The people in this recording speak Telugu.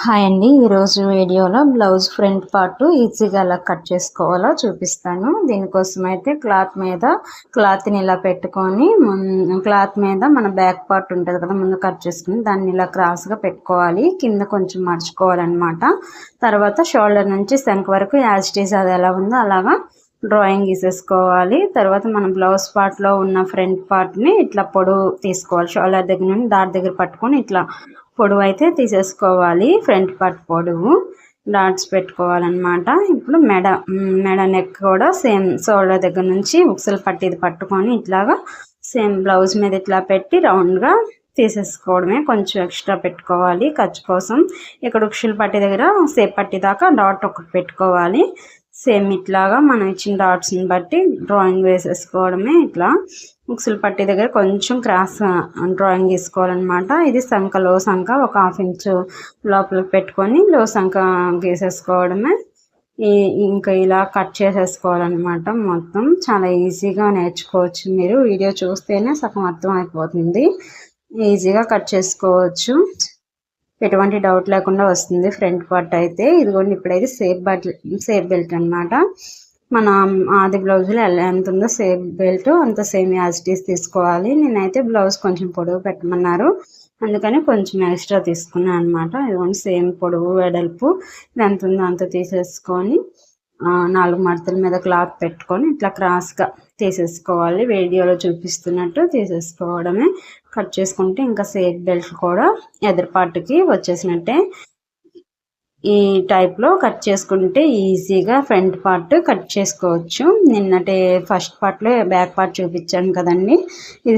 హాయ్ అండి. ఈరోజు వీడియోలో బ్లౌజ్ ఫ్రంట్ పార్ట్ ఈజీగా ఎలా కట్ చేసుకోవాలో చూపిస్తాను. దీనికోసం అయితే క్లాత్ని ఇలా పెట్టుకొని క్లాత్ మీద మన బ్యాక్ పార్ట్ ఉంటుంది కదా, ముందు కట్ చేసుకుని దాన్ని ఇలా క్రాస్గా పెట్టుకోవాలి. కింద కొంచెం మర్చుకోవాలన్నమాట. తర్వాత షోల్డర్ నుంచి శంఖ వరకు యాజ్ ఇట్ ఈజ్ అది ఎలా ఉందో అలాగా డ్రాయింగ్ గీసేసుకోవాలి. తర్వాత మన బ్లౌజ్ పార్ట్లో ఉన్న ఫ్రంట్ పార్ట్ని ఇట్లా పొడవు తీసుకోవాలి. షోల్డర్ దగ్గర నుండి డాట్ దగ్గర పట్టుకొని ఇట్లా పొడవు అయితే తీసేసుకోవాలి. ఫ్రంట్ పార్ట్ పొడవు డాట్స్ పెట్టుకోవాలన్నమాట. ఇప్పుడు మెడ నెక్ కూడా సేమ్ షోల్డర్ దగ్గర నుంచి ఉక్సలు పట్టిది పట్టుకొని ఇట్లాగా సేమ్ బ్లౌజ్ మీద ఇట్లా పెట్టి రౌండ్గా తీసేసుకోవడమే. కొంచెం ఎక్స్ట్రా పెట్టుకోవాలి ఖర్చు కోసం. ఇక్కడ ఉక్సులు పట్టి దగ్గర సేప్ పట్టి దాకా డాట్ ఒకటి పెట్టుకోవాలి. సేమ్ ఇట్లాగా మనం ఇచ్చిన డాట్స్ని బట్టి డ్రాయింగ్ వేసేసుకోవడమే. ఇట్లా ఉక్సులు పట్టి దగ్గర కొంచెం క్రాస్ డ్రాయింగ్ తీసుకోవాలన్నమాట. ఇది లో సంఖ ఒక 1/2 ఇంచు లోపలికి పెట్టుకొని లో సంఖ గీసేసుకోవడమే. ఇంకా ఇలా కట్ చేసేసుకోవాలన్నమాట. మొత్తం చాలా ఈజీగా నేర్చుకోవచ్చు. మీరు వీడియో చూస్తేనే సగం అర్థం అయిపోతుంది. ఈజీగా కట్ చేసుకోవచ్చు, ఎటువంటి డౌట్ లేకుండా వస్తుంది. ఫ్రంట్ పార్ట్ అయితే ఇదిగోండి. ఇప్పుడైతే సేఫ్ బెల్ట్ అనమాట. మన ఆది బ్లౌజ్లో ఎంత ఉందో సేఫ్ బెల్ట్ అంత సేమ్ యాజ్ ఇట్ ఈస్ తీసుకోవాలి. నేనైతే బ్లౌజ్ కొంచెం పొడవు పెట్టమన్నారు, అందుకని కొంచెం ఎక్స్ట్రా తీసుకున్నాను అనమాట. ఇదిగోండి సేమ్ పొడవు వెడల్పు ఎంత ఉందో అంత తీసేసుకొని 4 మడతల మీద క్లాత్ పెట్టుకొని ఇట్లా క్రాస్గా తీసేసుకోవాలి. వీడియోలో చూపిస్తున్నట్టు తీసేసుకోవడమే. కట్ చేసుకుంటే ఇంకా సేఫ్ బెల్ట్ కూడా ఎదురు పార్ట్కి వచ్చేసినట్టే. ఈ టైప్లో కట్ చేసుకుంటే ఈజీగా ఫ్రంట్ పార్ట్ కట్ చేసుకోవచ్చు. నిన్నటి ఫస్ట్ పార్ట్లో బ్యాక్ పార్ట్ చూపించాను కదండి. ఇది